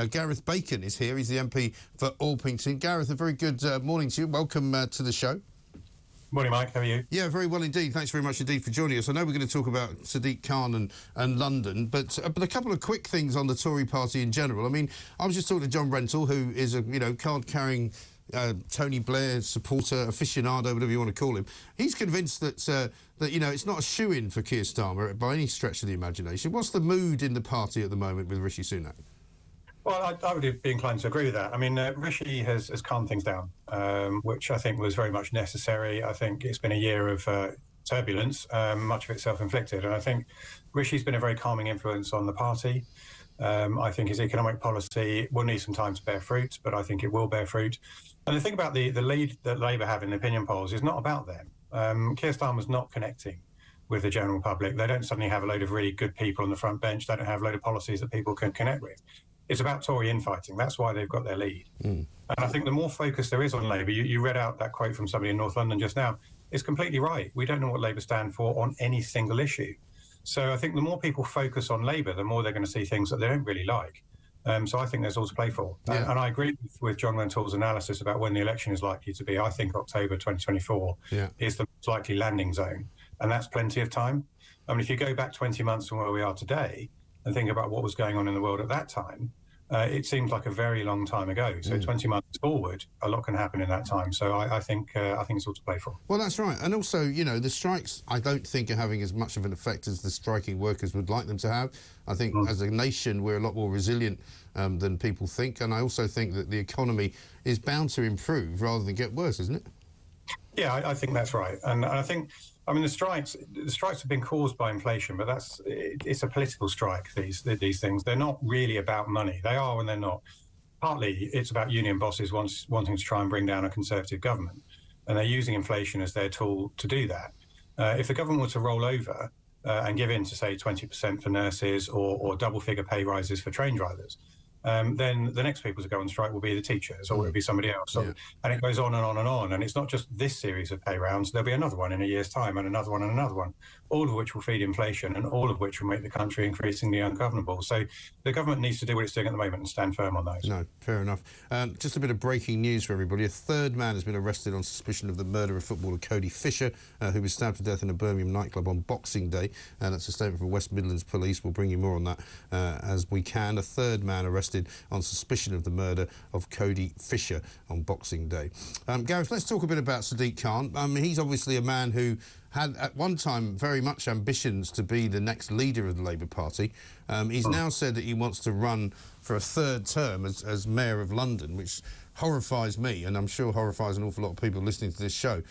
Gareth Bacon is here. He's the MP for Alpington. Gareth, a very good morning to you. Welcome to the show. Morning, Mike. How are you? Yeah, very well indeed. Thanks very much indeed for joining us. I know we're going to talk about Sadiq Khan and London, but a couple of quick things on the Tory party in general. I mean, I was just talking to John Rentoul, who is a card-carrying Tony Blair supporter, aficionado, whatever you want to call him. He's convinced that it's not a shoo-in for Keir Starmer by any stretch of the imagination. What's the mood in the party at the moment with Rishi Sunak? Well, I would be inclined to agree with that. I mean, Rishi has calmed things down, which I think was very much necessary. I think it's been a year of turbulence, much of it self-inflicted, and I think Rishi's been a very calming influence on the party. I think his economic policy will need some time to bear fruit, but I think it will bear fruit. And the thing about the lead that Labour have in the opinion polls is not about them. Keir Starmer's not connecting with the general public. They don't suddenly have a load of really good people on the front bench. They don't have a load of policies that people can connect with. It's about Tory infighting. That's why they've got their lead. And I think the more focus there is on Labour, you read out that quote from somebody in North London just now, it's completely right. We don't know what Labour stand for on any single issue. So I think the more people focus on Labour, the more they're going to see things that they don't really like. So I think there's all to play for. Yeah. And I agree with John Rentoul's analysis about when the election is likely to be. I think October 2024 is the most likely landing zone. And that's plenty of time. I mean, if you go back 20 months from where we are today and think about what was going on in the world at that time, it seems like a very long time ago. So 20 months forward, a lot can happen in that time. So I think it's all to play for. Well, that's right. And also, the strikes, I don't think are having as much of an effect as the striking workers would like them to have. I think as a nation, we're a lot more resilient than people think. And I also think that the economy is bound to improve rather than get worse, isn't it? Yeah, I think that's right. And I think, I mean, the strikes have been caused by inflation, but it's a political strike, these things. They're not really about money. They are when they're not. Partly, it's about union bosses wanting to try and bring down a Conservative government, and they're using inflation as their tool to do that. If the government were to roll over and give in to, say, 20% for nurses or double-figure pay rises for train drivers, then the next people to go on strike will be the teachers or it will be somebody else. And it goes on and on and on. And it's not just this series of pay rounds. There'll be another one in a year's time and another one and another one, all of which will feed inflation and all of which will make the country increasingly ungovernable. So the government needs to do what it's doing at the moment and stand firm on those. No, fair enough. Just a bit of breaking news for everybody. A third man has been arrested on suspicion of the murder of footballer Cody Fisher, who was stabbed to death in a Birmingham nightclub on Boxing Day. That's a statement from West Midlands Police. We'll bring you more on that as we can. A third man arrested on suspicion of the murder of Cody Fisher on Boxing Day. Gareth, let's talk a bit about Sadiq Khan. He's obviously a man who had at one time very much ambitions to be the next leader of the Labour Party. He's now said that he wants to run for a third term as Mayor of London, which horrifies me, and I'm sure horrifies an awful lot of people listening to this show.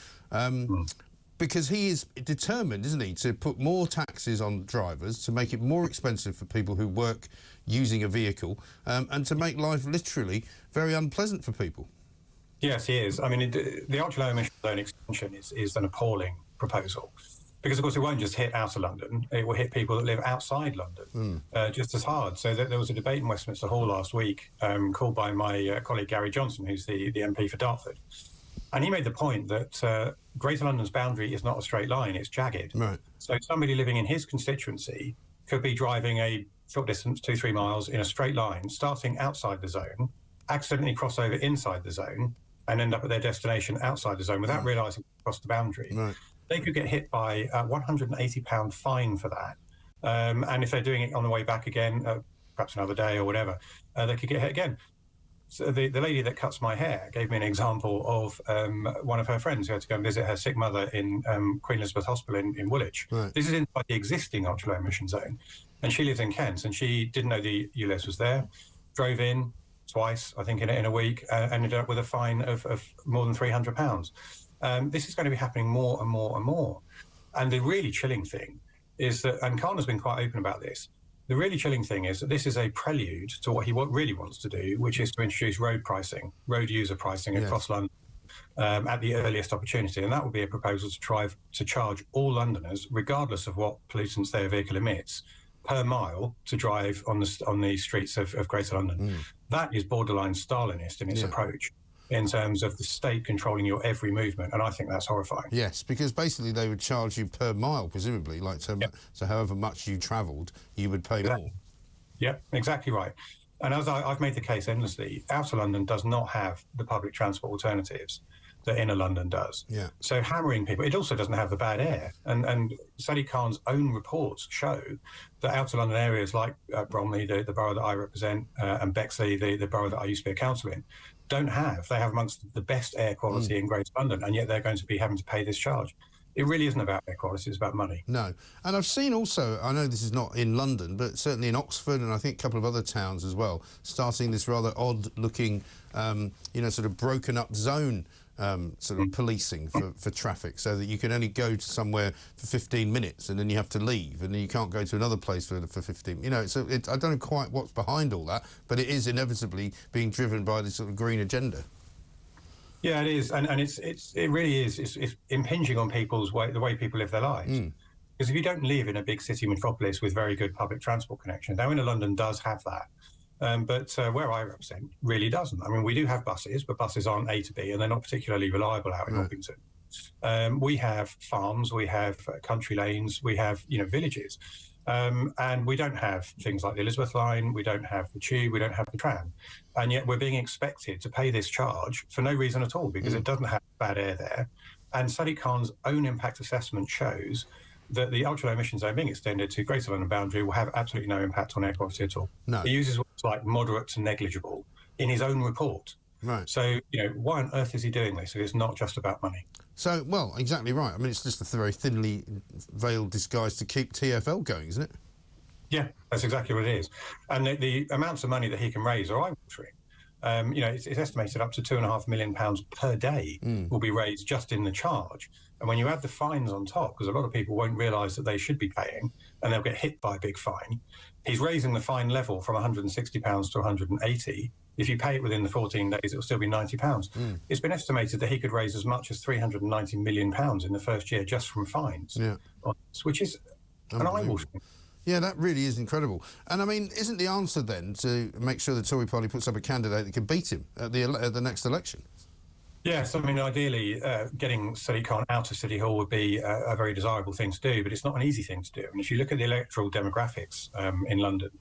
Because he is determined, isn't he, to put more taxes on drivers, to make it more expensive for people who work using a vehicle, and to make life literally very unpleasant for people. Yes, he is. I mean, the ultra-low emission zone extension is an appalling proposal. Because, of course, it won't just hit outer London, it will hit people that live outside London just as hard. So there was a debate in Westminster Hall last week called by my colleague Gary Johnson, who's the MP for Dartford. And he made the point that Greater London's boundary is not a straight line, it's jagged. Right. So somebody living in his constituency could be driving a short distance, 2-3 miles, in a straight line, starting outside the zone, accidentally cross over inside the zone, and end up at their destination outside the zone without realising they crossed the boundary. Right. They could get hit by a £180 fine for that. And if they're doing it on the way back again, perhaps another day or whatever, they could get hit again. So the lady that cuts my hair gave me an example of one of her friends who had to go and visit her sick mother in Queen Elizabeth Hospital in Woolwich. Right. This is inside the existing ultra-low emission zone. And she lives in Kent, and she didn't know the ULEZ was there, drove in twice, I think, in a week, ended up with a fine of more than £300. This is going to be happening more and more and more. And the really chilling thing is that, and Khan has been quite open about this, the really chilling thing is that this is a prelude to what he really wants to do, which is to introduce road pricing, road user pricing across London at the earliest opportunity. And that would be a proposal to charge all Londoners, regardless of what pollutants their vehicle emits, per mile to drive on the streets of Greater London. That is borderline Stalinist in its approach, in terms of the state controlling your every movement, and I think that's horrifying. Yes, because basically they would charge you per mile, presumably, like so however much you travelled, you would pay more. Yeah, exactly right. And as I've made the case endlessly, outer London does not have the public transport alternatives that inner London does. Yeah. So hammering people, it also doesn't have the bad air. And Sadiq Khan's own reports show that outer London areas like Bromley, the borough that I represent, and Bexley, the borough that I used to be a councillor in, they have amongst the best air quality in Greater London, and yet they're going to be having to pay this charge. It really isn't about air quality, it's about money. No. And I've seen also, I know this is not in London, but certainly in Oxford and I think a couple of other towns as well, starting this rather odd-looking, you know, sort of broken-up zone sort of policing for traffic, so that you can only go to somewhere for 15 minutes and then you have to leave, and then you can't go to another place for 15. You know, so I don't know quite what's behind all that, but it is inevitably being driven by this sort of green agenda. Yeah, it is, and it really is. It's impinging on the way people live their lives. Because if you don't live in a big city metropolis with very good public transport connections, now inner London does have that, but where I represent really doesn't. I mean, we do have buses, but buses aren't A to B, and they're not particularly reliable out in Orpington. We have farms, we have country lanes, we have villages. And we don't have things like the Elizabeth line, we don't have the tube, we don't have the tram. And yet we're being expected to pay this charge for no reason at all, because it doesn't have bad air there. And Sadiq Khan's own impact assessment shows that the ultra-low emission zone being extended to Greater London boundary will have absolutely no impact on air quality at all. No. He uses words like moderate to negligible in his own report. Right. So, why on earth is he doing this if it's not just about money? So, well, exactly right. I mean, it's just a very thinly veiled disguise to keep TfL going, isn't it? Yeah, that's exactly what it is. And the amounts of money that he can raise are eye-watering. It's estimated up to £2.5 million per day will be raised just in the charge. And when you add the fines on top, because a lot of people won't realise that they should be paying, and they'll get hit by a big fine, he's raising the fine level from £160 to £180. If you pay it within the 14 days, it will still be £90. It's been estimated that he could raise as much as £390 million in the first year just from fines, which is an eye-watering. Yeah, that really is incredible. And I mean, isn't the answer then to make sure the Tory party puts up a candidate that can beat him at the next election? Yes, I mean, ideally, getting Sadiq Khan out of City Hall would be a very desirable thing to do, but it's not an easy thing to do. And if you look at the electoral demographics in London,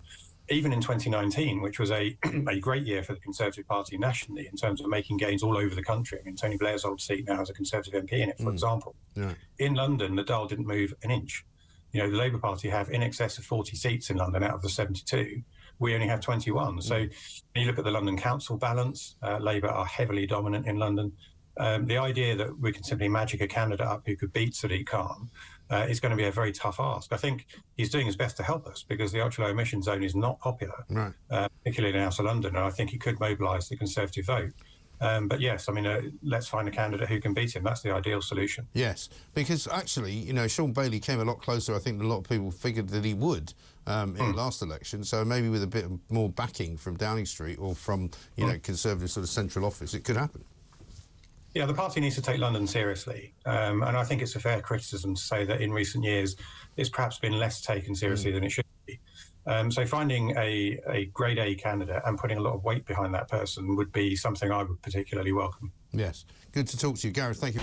even in 2019, which was a great year for the Conservative Party nationally in terms of making gains all over the country. I mean, Tony Blair's old seat now has a Conservative MP in it, for example. Yeah. In London, the dial didn't move an inch. The Labour Party have in excess of 40 seats in London out of the 72. We only have 21. So when you look at the London Council balance, Labour are heavily dominant in London. The idea that we can simply magic a candidate up who could beat Sadiq Khan is going to be a very tough ask. I think he's doing his best to help us because the ultra-low emission zone is not popular, particularly in outer London, and I think he could mobilise the Conservative vote. But yes, I mean, let's find a candidate who can beat him. That's the ideal solution. Yes, because actually, Sean Bailey came a lot closer, I think, than a lot of people figured that he would in the last election. So maybe with a bit more backing from Downing Street or from, Conservative sort of central office, it could happen. Yeah, the party needs to take London seriously. And I think it's a fair criticism to say that in recent years, it's perhaps been less taken seriously than it should be. So finding a grade A candidate and putting a lot of weight behind that person would be something I would particularly welcome. Yes. Good to talk to you, Gareth. Thank you.